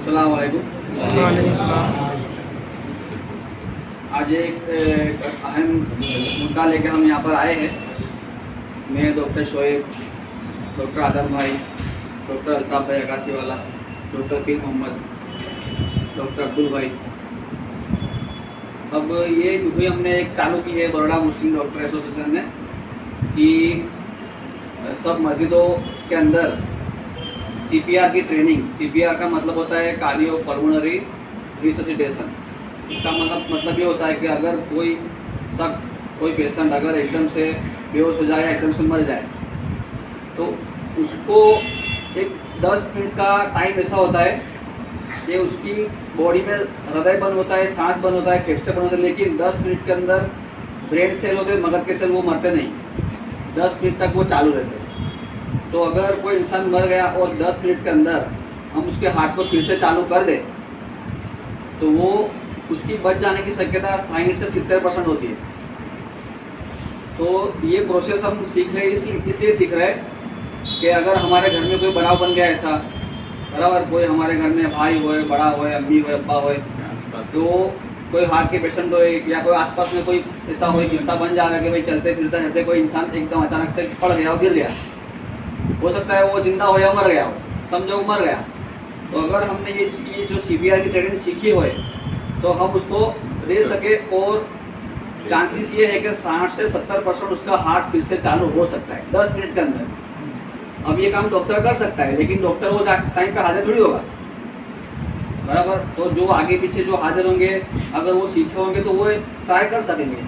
अस्सलाम वालेकुम। वालेकुम सलाम। आज एक अहम मुद्दा लेकर हम यहाँ पर आए हैं। मैं डॉक्टर शोएब, डॉक्टर आदम भाई, डॉक्टर अल्ताफ़ भाई अकासी वाला, डॉक्टर पीर मोहम्मद, डॉक्टर अब्दुल भाई। अब ये हुई हमने एक चालू की है बरोड़ा मुस्लिम डॉक्टर एसोसिएशन ने कि सब मस्जिदों के अंदर CPR की ट्रेनिंग। CPR का मतलब होता है कार्डियो पल्मोनरी रिससिटेशन। इसका मतलब ये होता है कि अगर कोई शख्स, कोई पेशेंट अगर एकदम से बेहोश हो जाए या एकदम से मर जाए तो उसको एक 10 मिनट का टाइम ऐसा होता है कि उसकी बॉडी में हृदय बंद होता है, सांस बंद होता है, फेफड़े बंद होते हैं, लेकिन 10 मिनट के अंदर ब्रेन सेल होते हैं, मगज के सेल, वो मरते नहीं, 10 मिनट तक वो चालू रहते हैं। तो अगर कोई इंसान मर गया और 10 मिनट के अंदर हम उसके हार्ट को फिर से चालू कर दें तो वो उसकी बच जाने की शक्यता 60 से 70% होती है। तो ये प्रोसेस हम सीख रहे हैं, इसलिए सीख रहे हैं कि अगर हमारे घर में कोई बनाव बन गया ऐसा, बराबर, कोई हमारे घर में भाई होए, बड़ा होए, अम्मी होए, अब्बा होए, तो कोई हार्ट के पेशेंट होए या कोई आसपास में कोई ऐसा होए किस्सा बन जाएगा कि भाई चलते फिरते रहते कोई इंसान एकदम अचानक से पड़ गया और गिर गया, हो सकता है वो जिंदा हो या मर गया हो, समझो मर गया। तो अगर हमने ये जो CPR की ट्रेनिंग सीखी हुई तो हम उसको दे सके और चांसेस ये है कि 60 से 70% उसका हार्ट फिर से चालू हो सकता है 10 मिनट के अंदर। अब ये काम डॉक्टर कर सकता है, लेकिन डॉक्टर वो टाइम पे हाजिर थोड़ी होगा, बराबर। तो जो आगे पीछे जो हाजिर होंगे अगर वो सीखे होंगे तो वो ट्राई कर सकेंगे।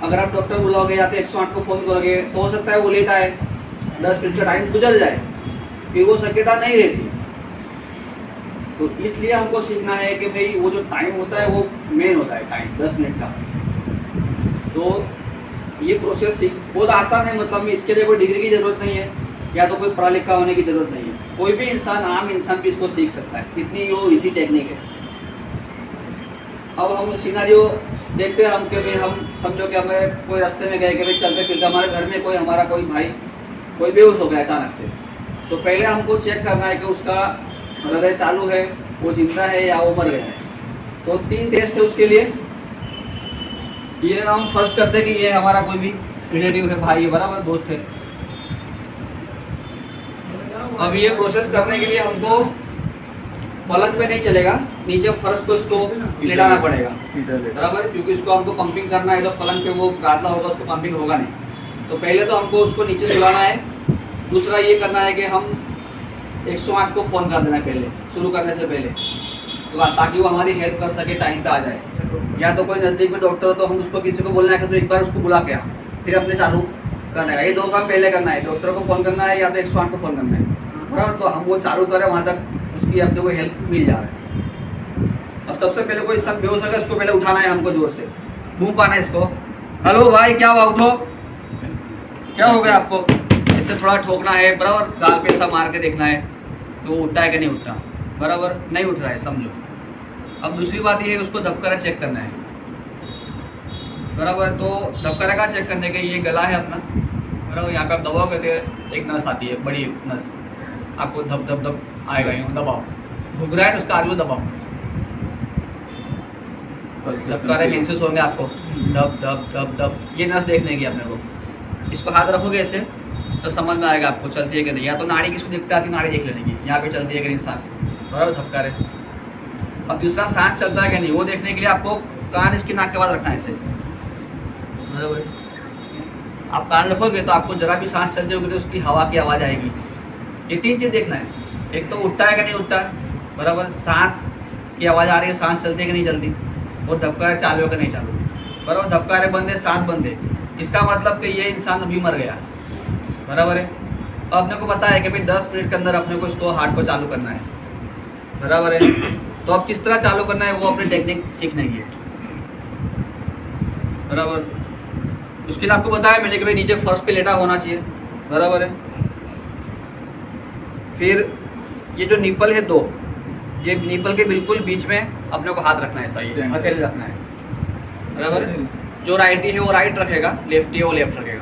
अगर आप डॉक्टर बुलाओगे या तो 108 को फ़ोन करोगे तो हो सकता है वो लेट आए, 10 मिनट का टाइम गुजर जाए, फिर वो शक्यता नहीं रहती। तो इसलिए हमको सीखना है कि भाई वो जो टाइम होता है वो मेन होता है, टाइम 10 मिनट का। तो ये प्रोसेस बहुत आसान है, मतलब इसके लिए कोई डिग्री की ज़रूरत नहीं है या तो कोई पढ़ा लिखा होने की ज़रूरत नहीं है। कोई भी इंसान, आम इंसान भी इसको सीख सकता है, इतनी वो इजी टेक्निक है। अब हम सिनारियो देखते हैं हम कि भाई हम समझो कि हमें कोई रास्ते में गए कि भाई चलते फिरते हमारे घर में कोई हमारा कोई भाई कोई बेहोश हो गया अचानक से, तो पहले हमको चेक करना है कि उसका हृदय चालू है, वो जिंदा है या वो मर गया है। तो 3 टेस्ट है उसके लिए। ये हम फर्ज करते हैं कि ये हमारा कोई भी रिलेटिव है, भाई है, बराबर, दोस्त है। अब ये प्रोसेस करने के लिए हमको पलंग पे नहीं चलेगा, नीचे फर्श पे उसको लेटाना पड़ेगा, बराबर, क्योंकि उसको हमको पंपिंग करना है। तो पलंग पे वो गादला होगा, उसको पंपिंग होगा नहीं। तो पहले तो हमको उसको नीचे सुलाना है। दूसरा ये करना है कि हम 108 को फ़ोन कर देना पहले, शुरू करने से पहले, तो ताकि वो हमारी हेल्प कर सके, टाइम पे आ जाए। या तो कोई नज़दीक में डॉक्टर हो तो हम उसको किसी को बोलना है कि तो एक बार उसको बुला के आ, फिर अपने चालू करना है। ये 2 काम पहले करना है, डॉक्टर को फ़ोन करना है या तो 108 को फ़ोन करना है, बराबर। तो हम वो चालू करें, वहाँ तक उसकी अपने को हेल्प मिल जा रहा है। अब सबसे पहले कोई इंसान बेहोश होगा, उसको पहले उठाना है हमको, जोर से मुँह पाना है इसको, हेलो भाई क्या हुआ, उठो, क्या हो गया आपको, इससे थोड़ा ठोकना है, बराबर, गाल पे ऐसा मार के देखना है तो वो उठता है कि नहीं उठता, बराबर, नहीं उठ रहा है समझो। अब दूसरी बात ये है उसको धबकारा चेक करना है, बराबर। तो धबकारा का चेक करने के ये गला है अपना, बराबर, यहाँ पे आप दबाओगे तो एक नस आती है, बड़ी नस, आपको धब धब धब आएगा, यूँ दबाओ, घुघ रहा है उसका आजू दबाओ, धबकारे महसूस होंगे आपको, धब धब धब धब, ये नस देखने की अपने को। इसको हाथ रखोगे ऐसे तो समझ में आएगा आपको चलती है कि नहीं। या तो नाड़ी किसको दिखता है, नाड़ी देख लेने की, यहाँ पे चलती है कि नहीं सांस, बराबर, धबकारे। अब दूसरा सांस चलता है कि नहीं वो देखने के लिए आपको कान इसकी नाक के पास रखना है ऐसे, बराबर। आप कान रखोगे तो आपको जरा भी सांस चलती होगी तो उसकी हवा की आवाज़ आएगी। ये 3 चीज़ देखना है, एक तो उठता है कि नहीं उठता, बराबर, सांस की आवाज़ आ रही है, सांस चलती है कि नहीं चलती, और धबकारे चालू है कि नहीं चालू, बराबर। धबकारे बंद है, सांस बंद है, इसका मतलब कि ये इंसान अभी मर गया, बराबर है। अब अपने को पता है कि भाई 10 मिनट के अंदर अपने को इसको हार्ट को चालू करना है, बराबर है। तो अब किस तरह चालू करना है वो अपनी टेक्निक सीखने की है, बराबर। उसके लिए आपको बताया मैंने कि भाई नीचे फर्श पे लेटा होना चाहिए, बराबर है। फिर ये जो निपल है 2, ये निपल के बिल्कुल बीच में अपने को हाथ रखना है, ऐसा ये हथेली रखना है, बराबर। जो राइटी है वो राइट रखेगा, लेफ्टी है वो लेफ्ट रखेगा,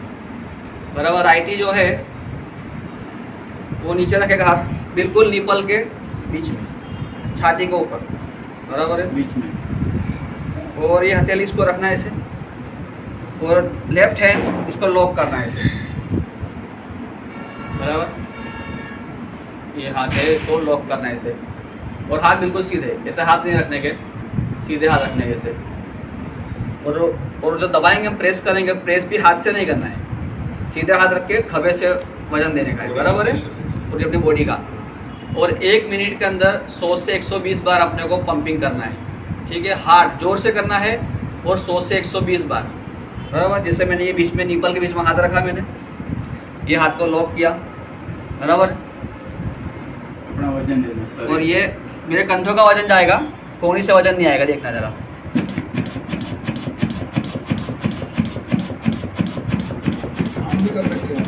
बराबर। राइटी जो है वो नीचे रखेगा हाथ बिल्कुल निपल के बीच में, छाती के ऊपर, बराबर है, बीच में। और ये हथेली इसको रखना है ऐसे, और लेफ्ट हैंड इसको लॉक करना है ऐसे, बराबर। ये हाथ है, इसको लॉक करना है ऐसे, और हाथ बिल्कुल सीधे, ऐसे हाथ नहीं रखने के, सीधे हाथ रखने के ऐसे। और जो दबाएंगे हम प्रेस करेंगे, प्रेस भी हाथ से नहीं करना है, सीधे हाथ रख के खभे से वजन देने का है, बराबर है, पूरी अपनी बॉडी का। और 1 मिनट के अंदर 100 से 120 बार अपने को पंपिंग करना है, ठीक है। हार्ड जोर से करना है और 100 से 120 बार, बराबर। जैसे मैंने ये बीच में निपल के बीच में हाथ रखा, मैंने ये हाथ को लॉक किया, बराबर। अपना वजन देना सर। और ये मेरे कंधों का वजन जाएगा, कोहनी से वजन नहीं आएगा, देखना जरा। हम भी कर सकते हैं।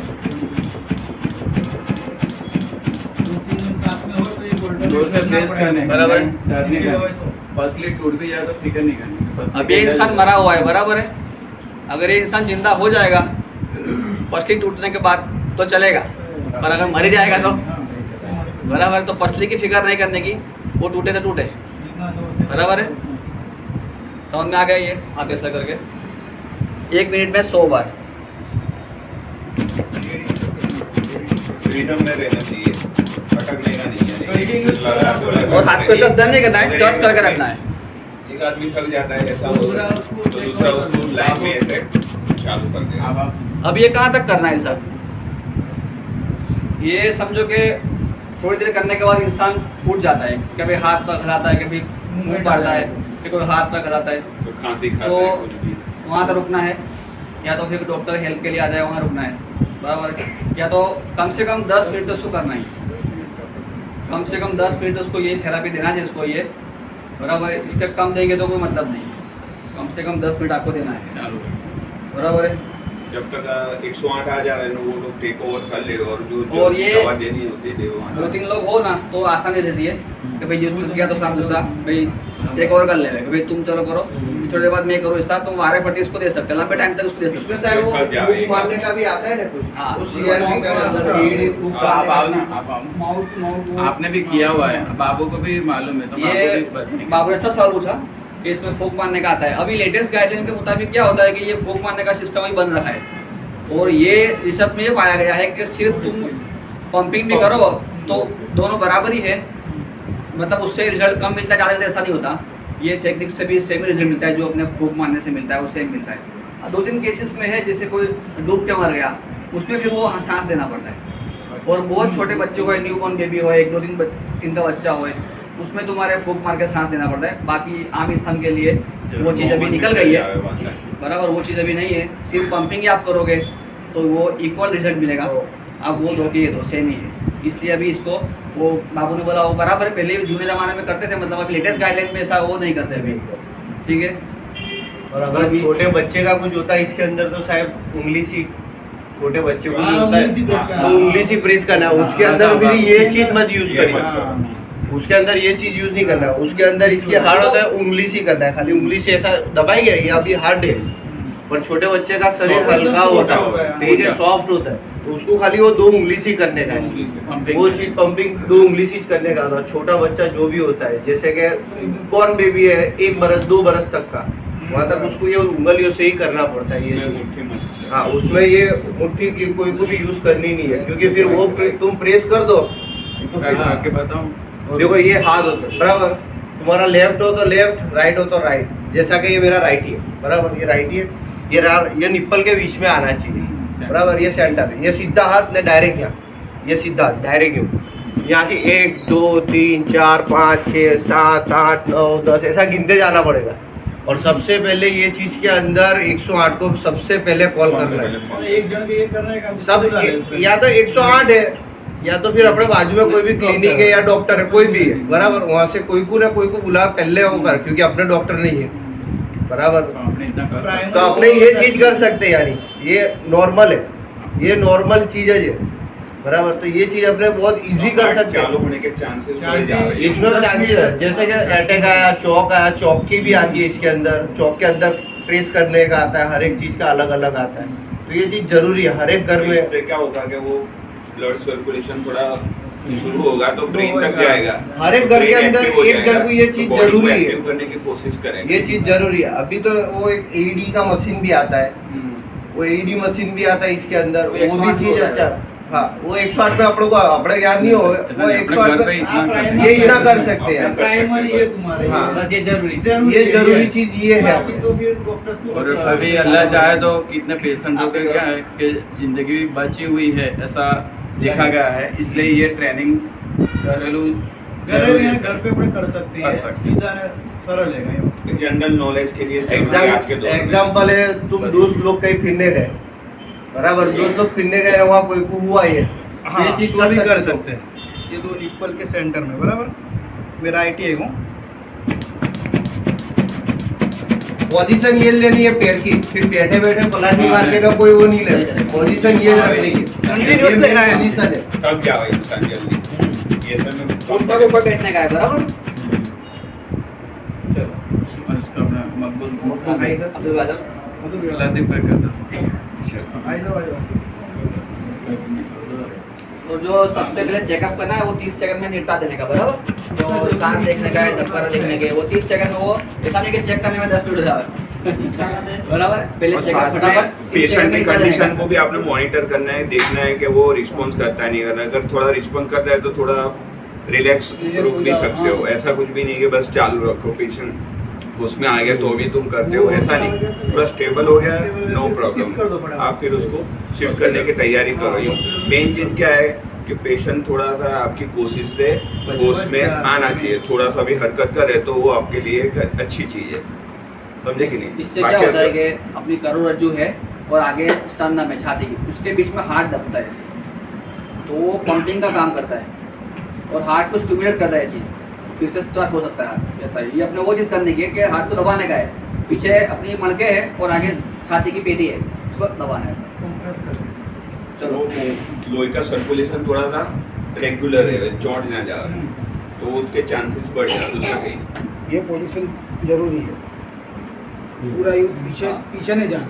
साथ में हो तो ये गोल्डन जोर से प्रेस करने, बराबर है। डरने का। तो पसली टूट भी जाए तो फिक्र नहीं करनी। अब ये इंसान मरा हुआ है, बराबर है। अगर ये इंसान जिंदा हो जाएगा पसली टूटने के बाद तो चलेगा, पर अगर मर जाएगा तो, बराबर। तो पसली की फिक्र नहीं करने की, वो टूटे तो टूटे, जितना जोर से बराबर है। समझ में आ गया ये हाथ ऐसा करके 1 मिनट में 100 बार। फ्रीडम में रहना चाहिए, भटकने का नहीं तो एक ही use है। करना और हाथ को ऐसा दर नहीं करना है, टच करके रखना है। एक आदमी थक जाता है ऐसा, दूसरा उसको तो दूसरा उसको लाइन में ऐसे चालू कर देगा। अब आप अब ये कहाँ तक करना है सर? ये समझो कि थोड़ी देर करने के बाद इंसान उठ जाता है, कभी हाथ पर खिलाता है, कभी मुंह पाड़ता है, फिर कोई हाथ पर खिलाता है, तो खांसी खाता तो है कुछ भी। वहाँ तक रुकना है, या तो फिर डॉक्टर हेल्प के लिए आ जाए, वहाँ रुकना है, बराबर। या तो कम से कम 10 मिनट उसको करना है, कम से कम 10 मिनट उसको ये थेरापी देना है इसको, ये बराबर है। इसके कम देंगे तो कोई मतलब नहीं, कम से कम 10 मिनट आपको देना है, चालू बराबर है। जब तक 108 आ जाए वो लोग टेक ओवर कर ले, और जो और ये दवा देनी होती है वो 2-3 लोग हो ना तो आसानी रहती है कि भाई जो थक गया तो साथ दूसरा भाई टेक ओवर कर ले, भाई तुम चलो करो, थोड़ी देर बाद मैं करूँ, इस साथ तुम वारे फटी इसको दे सकते, लंबे टाइम तक उसको दे इसमें सकते। शायद वो फूंक मारने का भी आता है ना कुछ, हाँ। उस CRP का अंदर ईडी फूंक आप आओ मारने ना, का। आप आओ। माउथ आपने भी किया हुआ है, बाबू को भी मालूम है, तो बाबू ये भी बताएंगे। बाबू ने अच्छा सवाल पूछा कि इसमें फूंक मारने का आता है। अभी लेटेस्ट गाइडलाइन के मुताबिक क्या होता है कि ये फूंक मारने का सिस्टम ही बन रखा है, और ये रिसर्च में ये पाया गया है कि सिर्फ तुम पंपिंग भी करो तो दोनों बराबर ही है, मतलब उससे रिजल्ट कम मिलता है, ज़्यादा मिलता है, ऐसा नहीं होता। ये टेक्निक से भी सेम रिजल्ट मिलता है, जो अपने फूंक मारने से मिलता है वो सेम मिलता है। 2-3 केसेस में है जैसे कोई डूब के मर गया, उसमें फिर वो सांस देना पड़ता है। और बहुत छोटे बच्चे हो, न्यूबॉर्न बेबी हो, 1-2 दिन का बच्चा हो, उसमें तुम्हारे फूंक मार के सांस देना पड़ता है। बाकी आम इंसान के लिए वो चीज़ अभी निकल गई है, बराबर, वो चीज़ अभी नहीं है। सिर्फ पंपिंग ही आप करोगे तो वो इक्वल रिजल्ट मिलेगा। अब वो दो के ये दो सेम ही है, इसलिए अभी इसको वो बाबू ने बोला वो बराबर है, पहले भी जूने ज़माने में करते थे, मतलब अभी लेटेस्ट गाइडलाइन में ऐसा वो नहीं करते अभी, ठीक है। और अगर छोटे बच्चे का कुछ होता है इसके अंदर तो शायद उंगली सी, छोटे बच्चे को जो होता उंगली सी प्रेस है करना। तो उंगली सी प्रेस करना है, उसके अंदर फिर ये चीज मत यूज ये मत करिए, उसके अंदर ये चीज यूज नहीं करना है। उसके अंदर इसके हार्ड होता है, उंगली सी करना है, खाली उंगली से ऐसा दबाएंगे, ये अभी हार्ड है, पर छोटे बच्चे का शरीर Soft हल्का होता है, होता है, ठीक है, सॉफ्ट होता है, तो उसको खाली वो 2 उंगली सी करने का है। पंपिंग वो चीज पंपिंग 2 उंगली से करने का था। छोटा बच्चा जो भी होता है, जैसे कि कौन बेबी है 1 बरस 2 बरस तक का, वहाँ तक उसको ये उंगलियों से ही करना पड़ता है ये चीज। हाँ, उसमें ये मुट्ठी की कोई को भी यूज करनी नहीं है, क्योंकि फिर वो तुम प्रेस कर दो तो फिर आके बताऊं। देखो ये हाथ होता है, बराबर, तुम्हारा लेफ्ट हो तो लेफ्ट, राइट हो तो राइट। जैसा कि ये मेरा राइट ही है, बराबर, ये राइट ही है, ये निप्पल के बीच में आना चाहिए, बराबर, ये सेंटर, ये सीधा हाथ ने डायरेक्ट यहाँ, ये सीधा डायरेक्ट यहाँ से 1 2 3 4 5 6 7 8 9 10 ऐसा गिनते जाना पड़ेगा। और सबसे पहले ये चीज के अंदर 108 को सबसे पहले कॉल करना है। और एक जन के ये करना है काम सब या तो 108 है, या तो फिर अपने बाजू में कोई भी क्लिनिक है या डॉक्टर है, कोई भी है, बराबर, वहाँ से कोई को ना कोई को बुला पहले वो कर, क्योंकि अपने डॉक्टर नहीं है, बराबर, आपने इतना कर तो अपने ये चीज कर सकते हैं, यानी ये नॉर्मल है, ये नॉर्मल चीज है ये, बराबर। तो ये चीज अपने बहुत इजी कर सकते चालू हैं। होने के चांसेस इसमें चांसेस है, जैसे कि अटैक आया, चौक आया, चौक की भी आती है इसके अंदर, चौक के अंदर प्रेस करने का आता है, हर एक चीज का अलग अलग आता है, तो ये चीज जरूरी है हर एक घर में। इससे क्या होगा कि वो ब्लड सर्कुलेशन थोड़ा शुरू होगा तो ब्रेन तक जाएगा। हर एक घर के Brain अंदर active हो एक जन को ये जाएगा, चीज तो body को जरूरी है। active करने की कोशिश करेंगे। ये चीज जरूरी है। अभी तो वो एक एईडी का मशीन भी आता है, वो एईडी मशीन भी आता है इसके अंदर, वो वो भी 108 चीज होता है। अच्छा। हाँ, वो 108 पे अपने को अपने ज्ञान नहीं हो, वो अपने 108 घर पे पे इतना आप करते ये हैं। इतना कर सकते हैं। प्राइमरी है तुम्हारे हाँ। बस ये जरूरी ये जरूरी चीज ये है। बाकी तो फिर डॉक्टर्स को और अभी अल्लाह चाहे तो कितने पेशेंटों का क्या है कि जिंदगी बची हुई है ऐसा देखा गया है, इसलिए ये ट्रेनिंग घरेलू घरेलू है, घर पे अपने कर सकते कर हैं, सकते हैं। सीधा है, सरल है ये। जनरल नॉलेज के लिए जरूरी है आज के दौर में। एग्जाम्पल है, तुम दोस्त लोग कहीं फिरने गए, बराबर, दोस्त लोग फिरने गए, वहाँ कोई को हुआ ये हाँ, चीज वो भी कर हो। सकते हैं। ये दो निप्पल के सेंटर में, बराबर, मेरा आईटी है वो। पोजीशन ये लेनी है पैर की, फिर बैठे बैठे पलाटी मारने का कोई वो नहीं ले, पोजीशन ये रखने की, Continuous ये लेना है। पोजीशन है। तब क्या होगा इंसान जल्दी। ये सब में घुटनों के ऊपर बैठने का है, बराबर। इसका अपना मकबूल आई सर, अब्दुल बादल, लतीफ भाई कर दो। आई सर, आई तो जो सबसे पहले चेकअप करना है वो 30 सेकंड में निपटा देने का, बराबर। जो सांस देखने का है, धड़कन देखने के, वो 30 सेकंड में, वो ऐसा नहीं कि चेक करने में 10 मिनट हो जाए, बराबर। पहले और चेकअप साथ फटाफट में 30 पेशेंट सेकंड की में निपटा देने कंडीशन का। को भी आपने मॉनिटर करना है, देखना है कि वो रिस्पॉन्स करता है नहीं करता है। अगर थोड़ा रिस्पॉन्स करता है तो थोड़ा रिलैक्स रुक भी सकते हो। ऐसा कुछ भी नहीं कि बस चालू रखो, पेशेंट उसमें आ गया तो भी तुम करते हो, ऐसा नहीं। थोड़ा स्टेबल हो गया, नो प्रॉब्लम, आप फिर उसको शिफ्ट करने की तैयारी करो। मेन चीज क्या है कि पेशेंट थोड़ा सा आपकी कोशिश से होश में आना चाहिए, थोड़ा सा भी हरकत करे तो वो आपके लिए एक अच्छी चीज है, समझे कि नहीं। इससे क्या होता है कि अपनी करोड़रज्जु है और आगे स्टर्नम है, छाती की, उसके बीच में हार्ट दबता है इसे, तो वो पंपिंग का काम करता है और हार्ट को स्टिमुलेट करता है ये चीज़, फिर से स्टार्ट हो सकता है हार्ट। ऐसा ही ये अपने वो चीज़ करने की है कि हार्ट को दबाने का है, पीछे अपनी मणके है और आगे छाती की पेटी है, उसको दबाना है ऐसा। कंप्रेस कर दें। चलो, लोही का सर्कुलेशन थोड़ा सा रेगुलर है, चौंट ना जाए तो उसके चांसेस बढ़ जाते उसका कहीं। ये पोजीशन जरूरी है, पूरा ये पीछे पीछे नहीं जाना।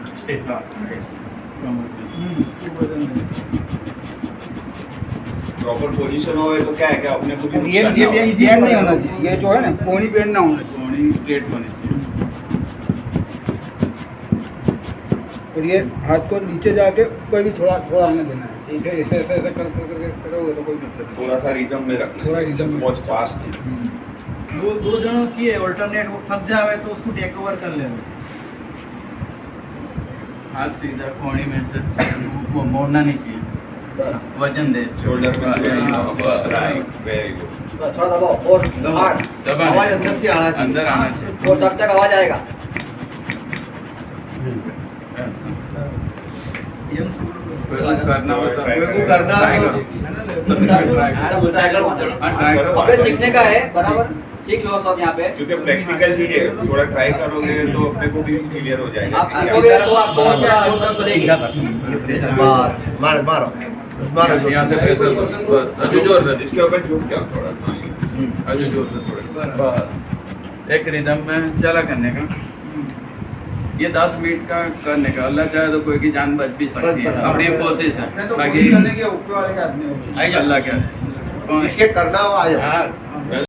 प्रॉपर पोजीशन हो तो क्या है कि अपने को भी ये नुकसान ना हो। बैंड नहीं होना चाहिए, ये जो है ना कोनी बैंड ना होना चाहिए, सोनी प्लेट होनी चाहिए। और ये हाथ को नीचे जाके ऊपर भी थोड़ा थोड़ा आने देना है, ठीक है। ऐसे ऐसे ऐसे कर करोगे तो कोई मतलब नहीं। थोड़ा सा रिदम में रखना, थोड़ा rhythm में। बहुत फास्ट नहीं। दो जनों चाहिए अल्टरनेट, वो थक जावे तो उसको टेक ओवर कर लेना। हाथ सीधा कोणी में से वो मोड़ना नहीं चाहिए, वजन दे इसके शोल्डर ऊपर। में राइट, वेरी गुड। थोड़ा दबाओ और हार्ड, दबा आवाज अंदर से आना चाहिए। अंदर आना चाहिए। और तब तक आवाज आएगा। ऐसा। यंग कोई को करना होता है, कोई को करना ट्राई तो- करो। सबसे पहले ट्राई ऐसा करो। बोलता है, अगर हाँ, ट्राई करो। अपने सीखने का है, बराबर सीख लो सब यहाँ पे। क्योंकि प्रैक्टिकल चीज है, थोड़ा ट्राई करोगे तो अपने को भी क्लियर हो जाएगा। आप सीखोगे तो आपको थोड़ा अनुभव खुलेगी। सीधा कर, ये प्रेशर बस, मारो मारो मारो। यहाँ से प्रेशर बस, अजू जोर से, इसके ऊपर झुक जाओ थोड़ा। अजू जोर से थोड़ा, बस एक रिदम में चला करने का। ये 10 मिनट का करने का, अल्लाह चाहे तो कोई की जान बच भी सकती है, अपनी कोशिश है। नहीं तो बाकी कोशिश करने के ऊपर वाले का आदमी होगा। अल्लाह क्या जिसके करना हो आ जाओ।